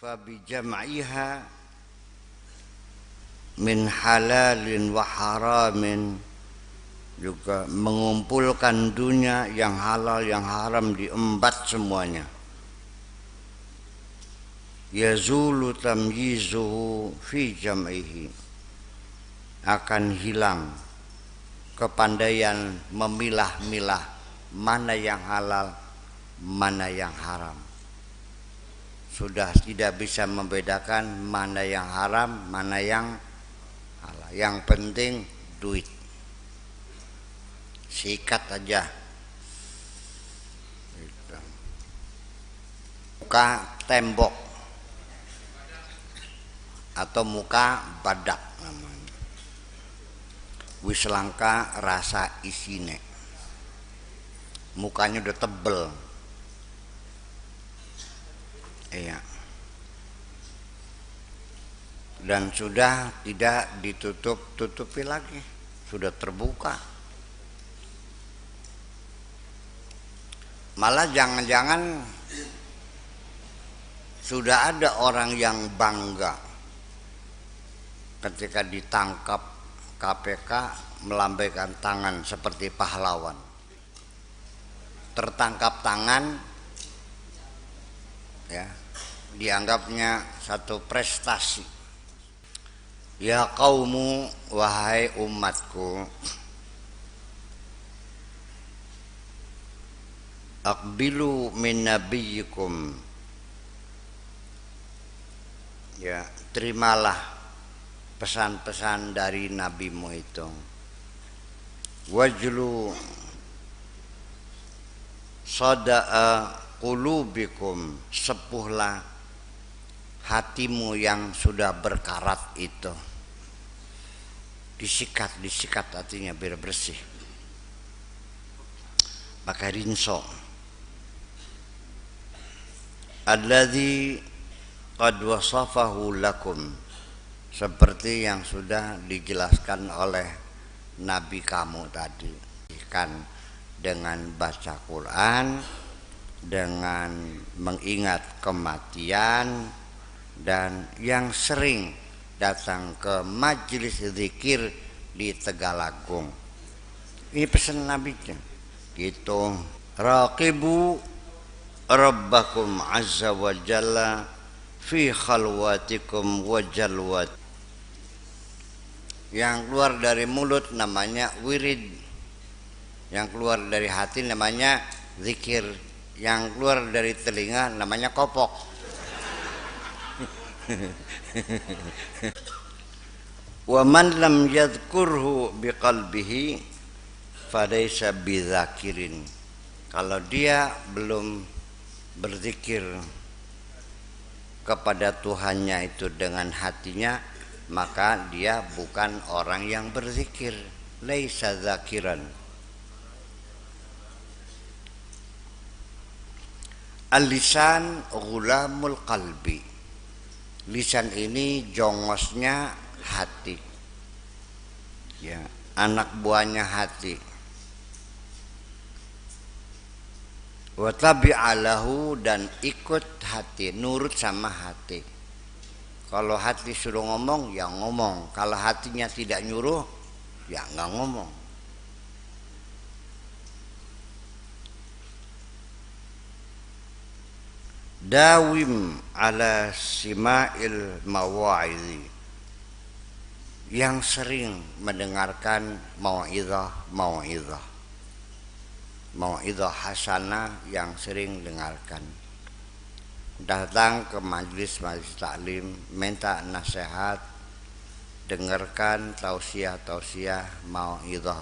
Fabijam'iha min halalin wa haramin, juga mengumpulkan dunia yang halal yang haram diembat semuanya. Yazulu tamyizuhu fi jam'ihi, akan hilang kepandaian memilah-milah mana yang halal mana yang haram. Sudah tidak bisa membedakan mana yang haram mana yang halal. Yang penting duit, sikat aja. Muka tembok atau muka badak namanya. Wis langka rasa isine, mukanya udah tebel. Iya. Dan sudah tidak ditutupi lagi, sudah terbuka. Malah jangan-jangan sudah ada orang yang bangga ketika ditangkap KPK melambaikan tangan seperti pahlawan. Tertangkap tangan, ya, dianggapnya satu prestasi. Ya qaumu, wahai umatku, aqbilu min nabiyyikum, ya, terimalah pesan-pesan dari nabimu itu. Wajlu sada'a qulubikum, sepuhlah hatimu yang sudah berkarat itu. Disikat hatinya biar bersih, pakai rinso. Alladzi qad wasafahu lakum, seperti yang sudah dijelaskan oleh nabi kamu tadi, kan, dengan baca Quran, dengan mengingat kematian, dan yang sering datang ke majelis zikir di Tegalagung. Ini pesan nabinya gitu. Raqibu rabbakum azza wa jalla fi khalwatikum wa jalwat. Yang keluar dari mulut namanya wirid, yang keluar dari hati namanya zikir, yang keluar dari telinga namanya kopok. Wa man lam yadhkurhu biqalbihi falaysa bidzakirin. Kalau dia belum berzikir kepada Tuhannya itu dengan hatinya, maka dia bukan orang yang berzikir. Laisa zakiran. Al-lisan ghulamul qalbi. Lisan ini jongosnya hati, ya, anak buahnya hati. Wa tabi'alahu, dan ikut hati, nurut sama hati. Kalau hati suruh ngomong ya ngomong, kalau hatinya tidak nyuruh ya nggak ngomong. Dawim ala sima'il mawa'idhi, yang sering mendengarkan mau'izah hasanah, yang sering dengarkan. Datang ke majelis taklim, minta nasihat, dengarkan tausiah mau'izah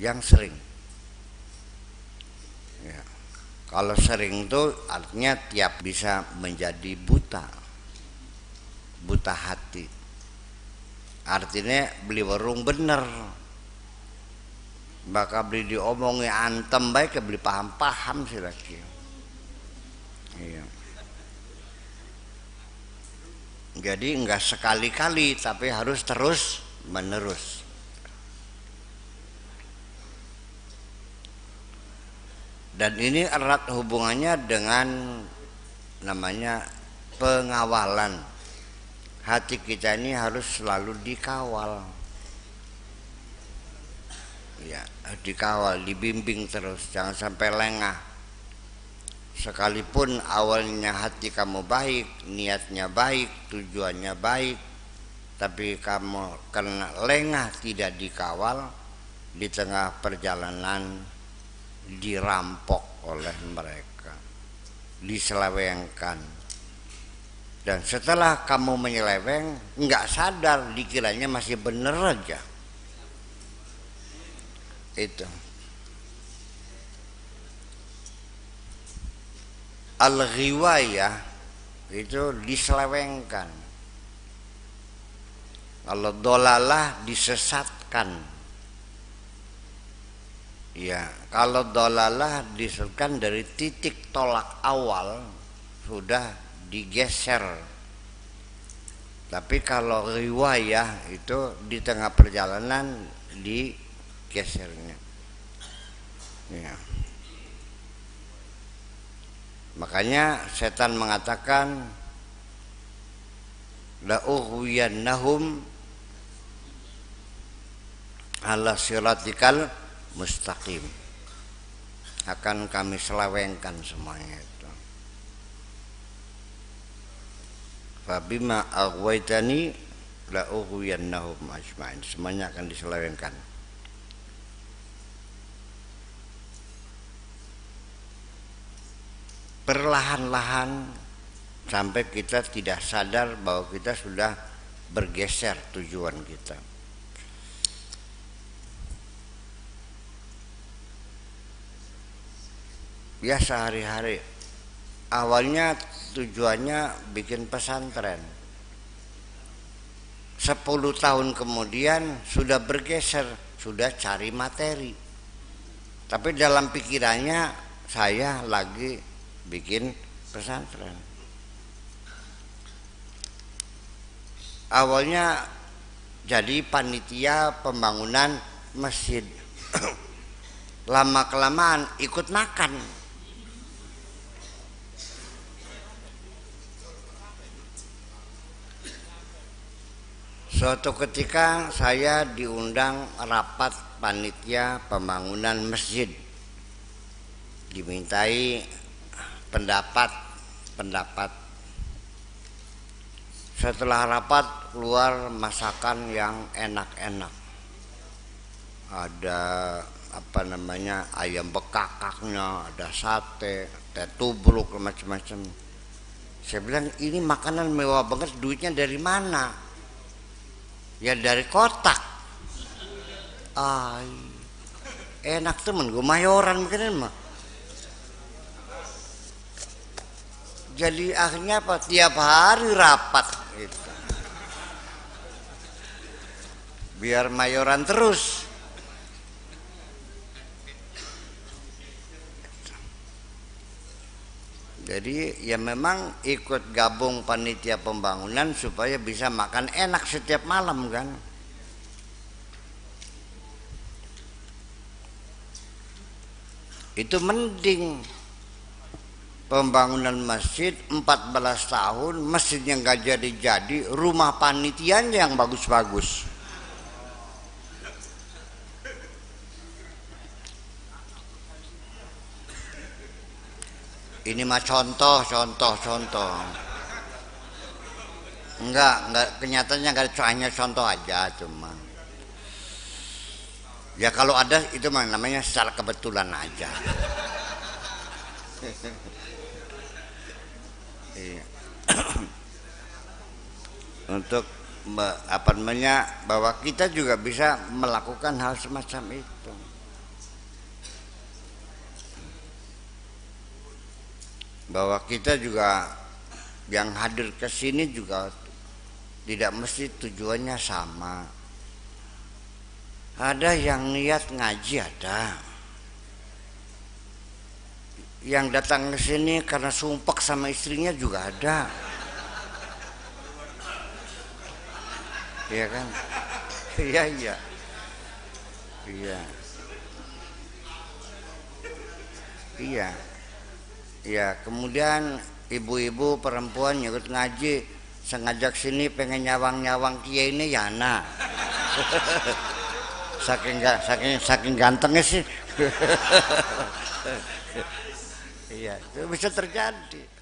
yang sering, ya. Kalau sering itu artinya tiap bisa menjadi buta hati. Artinya beli warung bener, bakal beli diomongi antem baik, beli paham sih lagi. Iya. Jadi enggak sekali-kali, tapi harus terus menerus. Dan ini erat hubungannya dengan namanya pengawalan. Hati kita ini harus selalu dikawal. Ya, dikawal, dibimbing terus, jangan sampai lengah. Sekalipun awalnya hati kamu baik, niatnya baik, tujuannya baik, tapi kamu karena lengah tidak dikawal, di tengah perjalanan dirampok oleh mereka, diselewengkan. Dan setelah kamu menyeleweng, nggak sadar, dikiranya masih bener aja. Itu al-ghiwayah, itu diselewengkan. Kalau dolalah disesatkan. Ya, kalau dolalah disesatkan dari titik tolak awal sudah digeser. Tapi kalau riwayah itu di tengah perjalanan digesernya. Ya. Makanya setan mengatakan la ughwiyannahum ala siratikal mustaqim. Akan kami selewengkan semuanya itu. Fabima aghwaytani la ughwiyannahum ajmain. Semuanya akan diselewengkan. Perlahan-lahan sampai kita tidak sadar bahwa kita sudah bergeser tujuan kita. Ya, sehari-hari awalnya tujuannya bikin pesantren. 10 tahun kemudian sudah bergeser, sudah cari materi. Tapi dalam pikirannya saya lagi bikin pesantren. Awalnya jadi panitia pembangunan masjid. Lama-kelamaan ikut makan. Suatu ketika saya diundang rapat panitia pembangunan masjid, dimintai pendapat. Setelah rapat keluar masakan yang enak-enak. Ada ayam bekakaknya, ada sate, teh tubruk, macam-macam. Saya bilang ini makanan mewah banget, duitnya dari mana? Ya dari kotak. Enak temen, gue mayoran mungkin mah. Jadi akhirnya apa? Tiap hari rapat gitu. Biar mayoran terus. Jadi ya memang ikut gabung panitia pembangunan supaya bisa makan enak setiap malam kan. Itu mending pembangunan masjid 14 tahun, masjidnya nggak jadi-jadi, rumah panitianya yang bagus-bagus. Ini mah contoh. Enggak, kenyataannya enggak, hanya contoh aja cuma. Ya kalau ada itu mah namanya secara kebetulan aja. Iya. Untuk bahwa kita juga bisa melakukan hal semacam itu. Bahwa kita juga yang hadir ke sini juga tidak mesti tujuannya sama. Ada yang niat ngaji, ada yang datang ke sini karena sumpek sama istrinya juga ada. Iya kan? Iya. Ya, kemudian ibu-ibu perempuan ikut ngaji sengajak sini pengen nyawang-nyawang kiai ini ya nah. saking gantengnya sih. Iya, itu bisa terjadi.